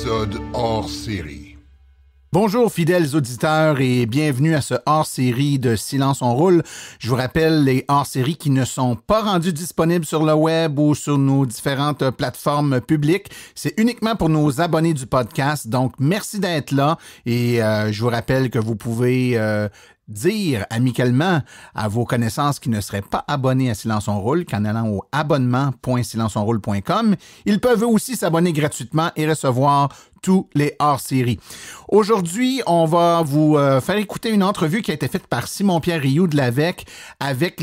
épisode hors série. Bonjour fidèles auditeurs et bienvenue à ce hors-série de Silence on roule. Je vous rappelle les hors-séries qui ne sont pas rendus disponibles sur le web ou sur nos différentes plateformes publiques. C'est uniquement pour nos abonnés du podcast. Donc merci d'être là et je vous rappelle que vous pouvez dire amicalement à vos connaissances qui ne seraient pas abonnés à Silence on roule qu'en allant au abonnement.silenceonroule.com, ils peuvent aussi s'abonner gratuitement et recevoir tous les hors-séries. Aujourd'hui, on va vous faire écouter une entrevue qui a été faite par Simon-Pierre Rioux de l'AVEC avec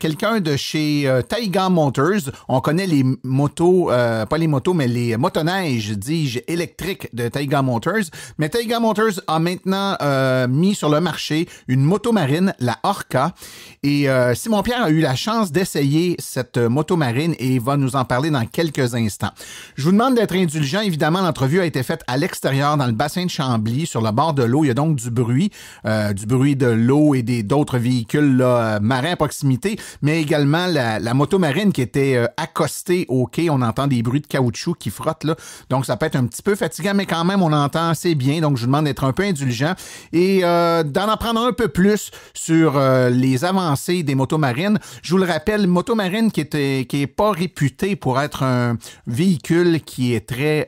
quelqu'un de chez Taiga Motors. On connaît les motos, pas les motos, mais les motoneiges, dis-je, électriques de Taiga Motors. Mais Taiga Motors a maintenant mis sur le marché une moto marine, la Orca. Et Simon-Pierre a eu la chance d'essayer cette moto marine et il va nous en parler dans quelques instants. Je vous demande d'être indulgent. Évidemment, l'entrevue a été faite à l'extérieur dans le bassin de Chambly, sur le bord de l'eau. Il y a donc du bruit de l'eau et d'autres véhicules là, marins à proximité, mais également la moto marine qui était accostée au quai. On entend des bruits de caoutchouc qui frottent là, donc ça peut être un petit peu fatigant, mais quand même on entend assez bien. Donc je vous demande d'être un peu indulgent et d'en apprendre un peu plus sur les avancées des motos marines. Je vous le rappelle, moto marine qui est pas réputée pour être un véhicule qui est très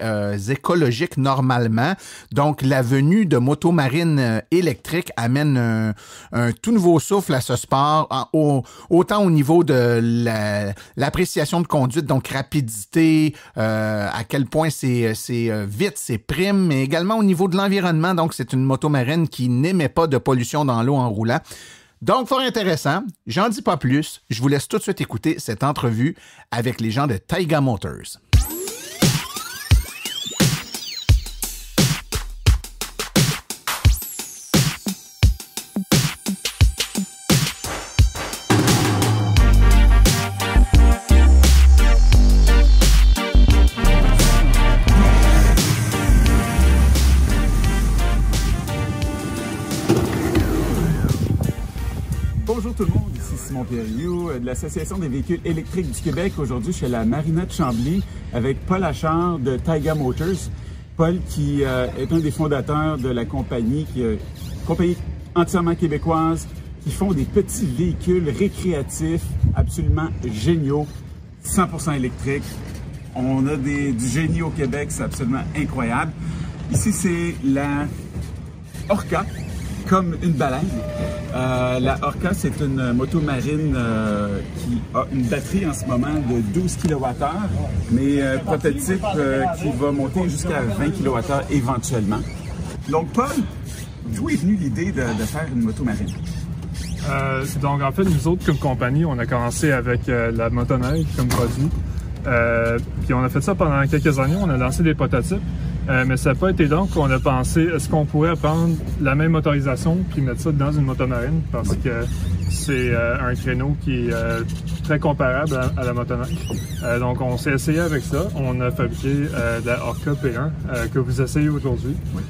écologique normalement. Donc, la venue de motos marines électriques amène un tout nouveau souffle à ce sport, autant au niveau de l'appréciation de conduite, donc rapidité, à quel point c'est vite, c'est prime, mais également au niveau de l'environnement. Donc, c'est une moto marine qui n'émet pas de pollution dans l'eau en roulant. Donc, fort intéressant. J'en dis pas plus. Je vous laisse tout de suite écouter cette entrevue avec les gens de Taiga Motors. Bonjour tout le monde, ici Simon-Pierre Rioux de l'Association des véhicules électriques du Québec. Aujourd'hui, je suis à la Marina de Chambly avec Paul Achard de Taiga Motors. Paul qui est un des fondateurs de la compagnie, compagnie entièrement québécoise, qui font des petits véhicules récréatifs absolument géniaux, 100% électriques. On a du génie au Québec, c'est absolument incroyable. Ici, c'est la Orca, comme une baleine. La Orca, c'est une moto marine qui a une batterie en ce moment de 12 kWh, mais prototype qui va monter jusqu'à 20 kWh éventuellement. Donc, Paul, d'où est venue l'idée de faire une moto marine? Donc, en fait, nous autres, comme compagnie, on a commencé avec la motoneige comme produit. Puis on a fait ça pendant quelques années, on a lancé des prototypes. Mais ça n'a pas été donc qu'on a pensé, est-ce qu'on pourrait prendre la même motorisation puis mettre ça dans une moto marine, parce que c'est un créneau qui est très comparable à la motoneige. Donc on s'est essayé avec ça, on a fabriqué la Orca P1 que vous essayez aujourd'hui. Oui.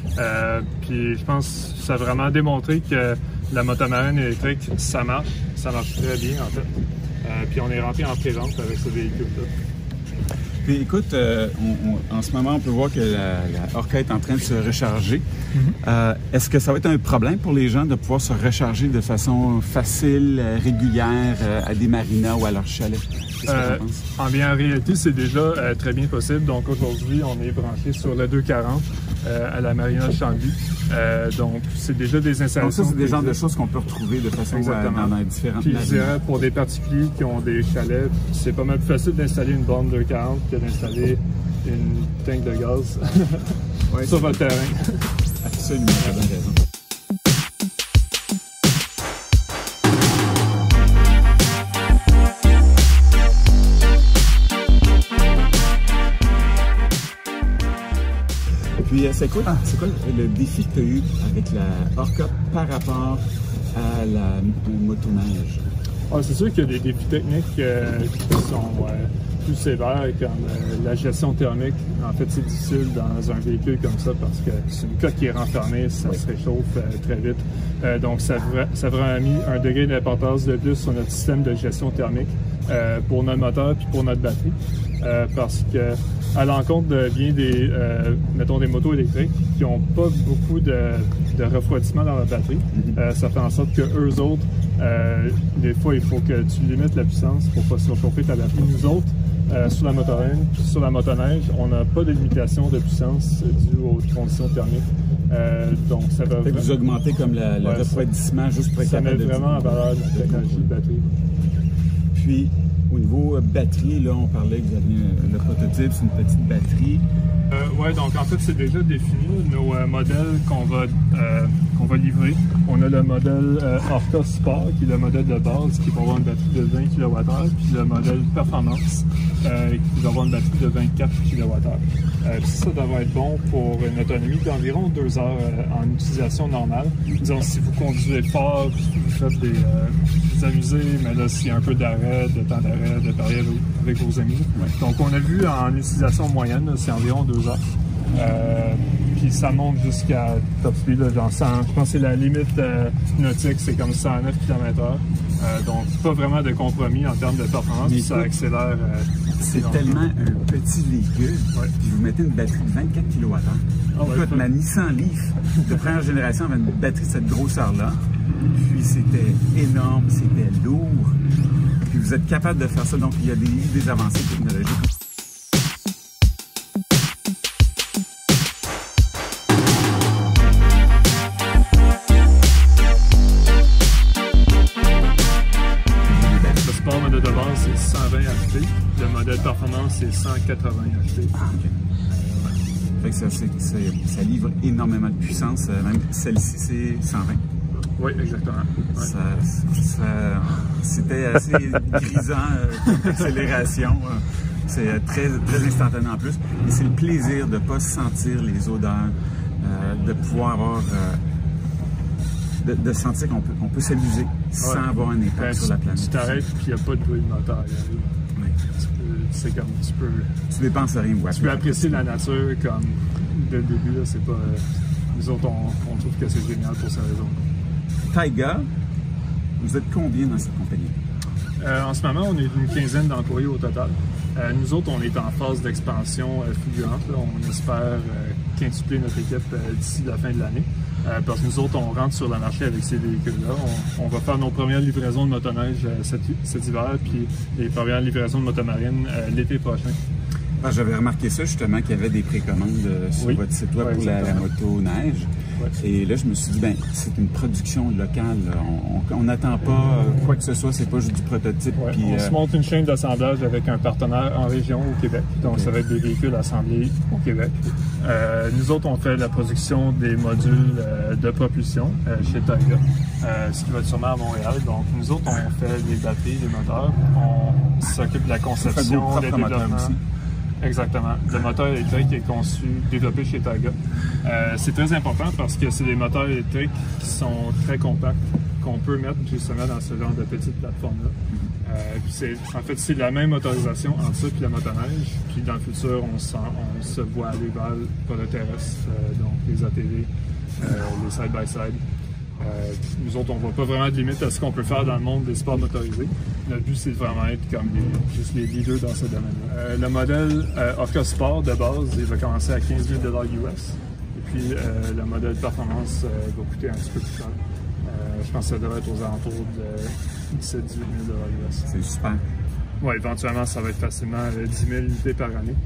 Puis je pense que ça a vraiment démontré que la moto marine électrique, ça marche très bien en fait. Puis on est rentré en pré-vente avec ce véhicule-là. Puis écoute, en ce moment, on peut voir que la Orca est en train de se recharger. Est-ce que ça va être un problème pour les gens de pouvoir se recharger de façon facile, régulière, à des marinas ou à leur chalet? En réalité, c'est déjà très bien possible. Donc aujourd'hui, on est branché sur le 240 à la Marina de Chambly. Donc c'est déjà des installations. Donc ça, c'est des genres de choses qu'on peut retrouver de façon dans les différentes marinas. Puis je dirais, pour des particuliers qui ont des chalets, c'est pas mal plus facile d'installer une borne 240 que d'installer une tank de gaz sur votre terrain. Absolument, tu as bien raison. Puis c'est quoi le défi que tu as eu avec la Orca par rapport à la motoneige? C'est sûr qu'il y a des défis techniques qui sont plus sévères, comme la gestion thermique. En fait, c'est difficile dans un véhicule comme ça parce que c'est une coque qui est renfermée, ça se réchauffe très vite. Donc, ça a vraiment mis un degré d'importance de plus sur notre système de gestion thermique. pour notre moteur puis pour notre batterie. Parce que à l'encontre de bien des, mettons, des motos électriques qui n'ont pas beaucoup de refroidissement dans la batterie, ça fait en sorte que eux autres, des fois, il faut que tu limites la puissance pour ne pas surchauffer ta batterie. Nous autres, sur la motoneige, on n'a pas de limitation de puissance due aux conditions thermiques. Donc, ça va vraiment... Vous augmentez comme le refroidissement juste pour être capable de... Ça met vraiment en valeur la technologie de batterie. Puis, au niveau batterie, là, on parlait que vous aviez le prototype, c'est une petite batterie. Oui, donc en fait, c'est déjà défini nos modèles qu'on va livrer. On a le modèle Orca Sport, qui est le modèle de base, qui va avoir une batterie de 20 kWh, puis le modèle Performance, qui va avoir une batterie de 24 kWh. Puis ça devrait être bon pour une autonomie d'environ 2 heures en utilisation normale. Disons, si vous conduisez fort, vous faites vous amusez, mais là, s'il y a un peu d'arrêt, de temps d'arrêt, de période avec vos amis. Ouais. Donc, on a vu en utilisation moyenne, c'est environ 2 heures. Puis ça monte jusqu'à top speed, là, genre 100, je pense que c'est la limite nautique, c'est comme 109 km/h. Donc, pas vraiment de compromis en termes de performance, puis ça accélère. C'est tellement un petit véhicule, puis vous mettez une batterie de 24 kWh. Écoute, ma Nissan Leaf de première génération avait une batterie de cette grosseur-là. Puis c'était énorme, c'était lourd. Puis vous êtes capable de faire ça, donc il y a des avancées technologiques. Le sport modèle de base, c'est 120 HP. Le modèle performance, c'est 180 HP. Ah, ok. Fait que ça livre énormément de puissance. Même celle-ci, c'est 120. Oui, exactement. Ouais. C'était assez grisant comme accélération. C'est très, très instantané en plus. Et c'est le plaisir de ne pas sentir les odeurs, de pouvoir avoir... de sentir qu'on peut s'amuser sans avoir un impact sur la planète. Tu t'arrêtes et il n'y a pas de bruit de moteur. C'est comme tu dépenses rien. Tu peux apprécier la nature comme dès le début. C'est pas... nous autres, on trouve que c'est génial pour cette raison. Taiga, vous êtes combien dans cette compagnie? En ce moment, on est une quinzaine d'employés au total. Nous autres, on est en phase d'expansion fulgurante. On espère quintupler notre équipe d'ici la fin de l'année. Parce que nous autres, on rentre sur le marché avec ces véhicules-là. On va faire nos premières livraisons de motoneige cet hiver, puis les premières livraisons de motomarine l'été prochain. Ah, j'avais remarqué ça justement qu'il y avait des précommandes sur votre site web pour la motoneige. Et là, je me suis dit, ben, c'est une production locale. On n'attend pas quoi que ce soit, c'est pas juste du prototype. Puis, on se monte une chaîne d'assemblage avec un partenaire en région au Québec. Donc, ça va être des véhicules assemblés au Québec. Nous autres, on fait la production des modules de propulsion chez Taiga, ce qui va être sûrement à Montréal. Donc, nous autres, on fait les batteries, les moteurs. On s'occupe de la conception, des développements. Exactement. Le moteur électrique est conçu, développé chez Taiga. C'est très important parce que c'est des moteurs électriques qui sont très compacts, qu'on peut mettre justement dans ce genre de petite plateforme-là. En fait, c'est la même motorisation entre ça et la motoneige. Puis dans le futur, on se voit aller vers le terrestre, donc les ATV, les side-by-side. Nous autres, on ne voit pas vraiment de limite à ce qu'on peut faire dans le monde des sports motorisés. Notre but, c'est de vraiment être comme juste les leaders dans ce domaine-là. Le modèle Orca Sport, de base, il va commencer à 15 000 $ US. Et puis, le modèle Performance va coûter un petit peu plus cher. Je pense que ça devrait être aux alentours de 17 000 $ US. C'est super. Oui, éventuellement, ça va être facilement 10 000 unités par année.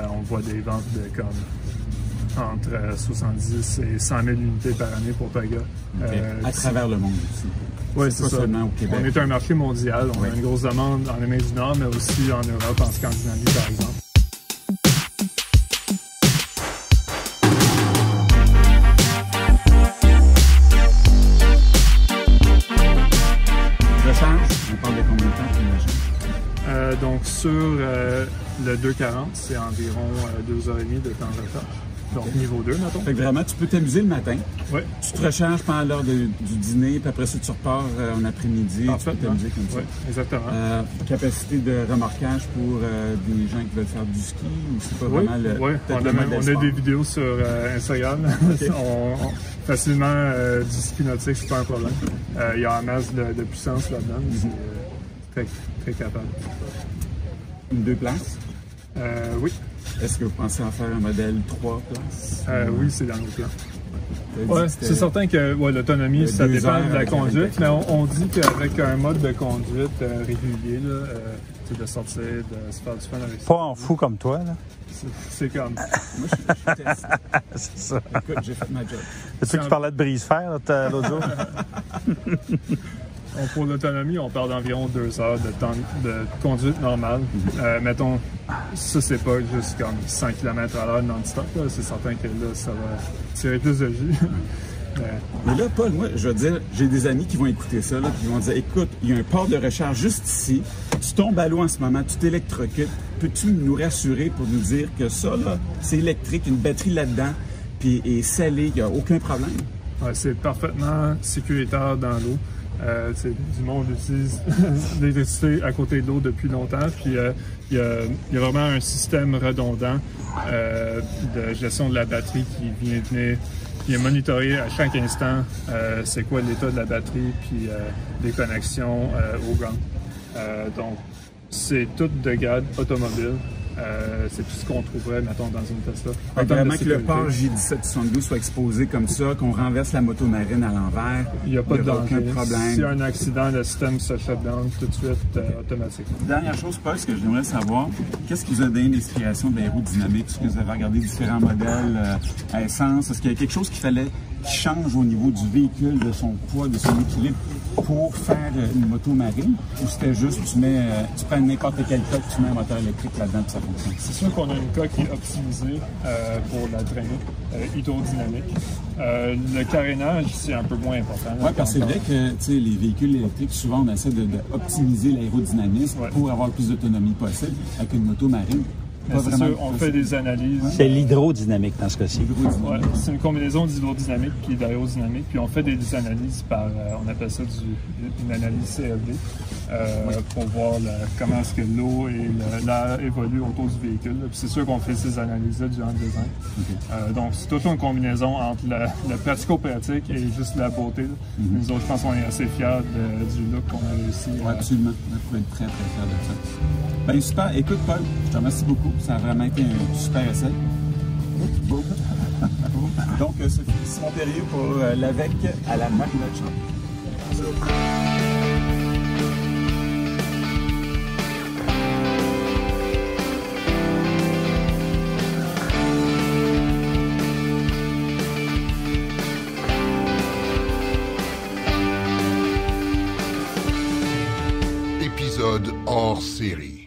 On voit des ventes de comme entre 70 et 100 000 unités par année pour Taiga. À travers le monde aussi. Oui, c'est ça. Seulement au Québec. On est un marché mondial. On a une grosse demande en Amérique du Nord, mais aussi en Europe, en Scandinavie, par exemple. Recharge, on parle de combien de temps pour une recharge? Donc, sur le 240, c'est environ 2h30 de temps de recharge. Donc, niveau 2, mettons. Fait que vraiment, tu peux t'amuser le matin. Oui. Tu te recharges pendant l'heure du dîner, puis après ça, tu repars en après-midi. Tu peux t'amuser comme ça. Oui, exactement. Capacité de remorquage pour des gens qui veulent faire du ski, ou c'est pas vraiment le... Oui, on a des vidéos sur Instagram. Okay. Facilement, du ski nautique, c'est pas un problème. Il y a un masse de puissance là-dedans. très capable. Une 2 places? Oui. Est-ce que vous pensez en faire un modèle 3 places? Oui, c'est dans nos plans. Ouais, c'est certain que l'autonomie, ça dépend de la conduite, mais on dit qu'avec un mode de conduite régulier, là, de sortir, de se faire du fun avec ça. Pas en fou comme toi, là. C'est comme... Moi, je suis test. C'est ça. Écoute, j'ai fait ma job. C'est toi qui parlais de brise-fer l'autre jour? Pour l'autonomie, on parle d'environ 2 heures de temps de conduite normale. Mettons, ça, c'est pas juste comme 100 km/h non-stop. C'est certain que là, ça va tirer plus de jus. Mais là, Paul, moi, je veux dire, j'ai des amis qui vont écouter ça, là, puis ils vont dire, écoute, il y a un port de recharge juste ici, tu tombes à l'eau en ce moment, tu t'électrocutes, peux-tu nous rassurer pour nous dire que ça, là, c'est électrique, une batterie là-dedans, puis est scellée, il n'y a aucun problème? Ouais, c'est parfaitement sécuritaire dans l'eau. Du monde utilise l'électricité à côté de l'eau depuis longtemps, puis il y a vraiment un système redondant de gestion de la batterie qui vient monitorer à chaque instant c'est quoi l'état de la batterie, puis les connexions au ground. Donc, c'est tout de grade automobile. C'est tout ce qu'on trouverait, mettons, dans une Tesla. Vraiment que le port J1772 soit exposé comme ça, qu'on renverse la moto marine à l'envers. Il n'y a pas de danger. Aucun problème. S'il y a un accident, le système se shut down tout de suite automatiquement. Dernière chose, Paul, ce que j'aimerais savoir, qu'est-ce qui vous a donné l'inspiration de l'aérodynamique? Est-ce que vous avez regardé différents modèles à essence? Est-ce qu'il y a quelque chose qui change au niveau du véhicule, de son poids, de son équilibre pour faire une moto marine? Ou c'était juste, tu prends n'importe quel coque, tu mets un moteur électrique là-dedans et ça fonctionne? C'est sûr qu'on a une coque qui est optimisée pour la traînée hydrodynamique. Le carénage, c'est un peu moins important. Oui, parce que c'est vrai que les véhicules électriques, souvent, on essaie d'optimiser l'aérodynamisme pour avoir le plus d'autonomie possible avec une moto marine. C'est sûr, on fait des analyses. C'est l'hydrodynamique dans ce cas-ci. Ouais, c'est une combinaison d'hydrodynamique et d'aérodynamique. Puis on fait des analyses on appelle ça une analyse CFD, pour voir comment est-ce que l'eau et l'air évoluent autour du véhicule. Puis c'est sûr qu'on fait ces analyses-là durant le design. Okay. Donc c'est toujours une combinaison entre le pratico-pratique et juste la beauté. Nous autres, je pense qu'on est assez fiers du look qu'on a réussi. Oui, absolument. On peut être très, très fiers de ça. Ben super. Écoute, Paul, je te remercie beaucoup. Ça a vraiment été un super essai. Beau. Donc, c'est Simon Périeux pour l'AVEC à la Marinette Chambly. Épisode hors série.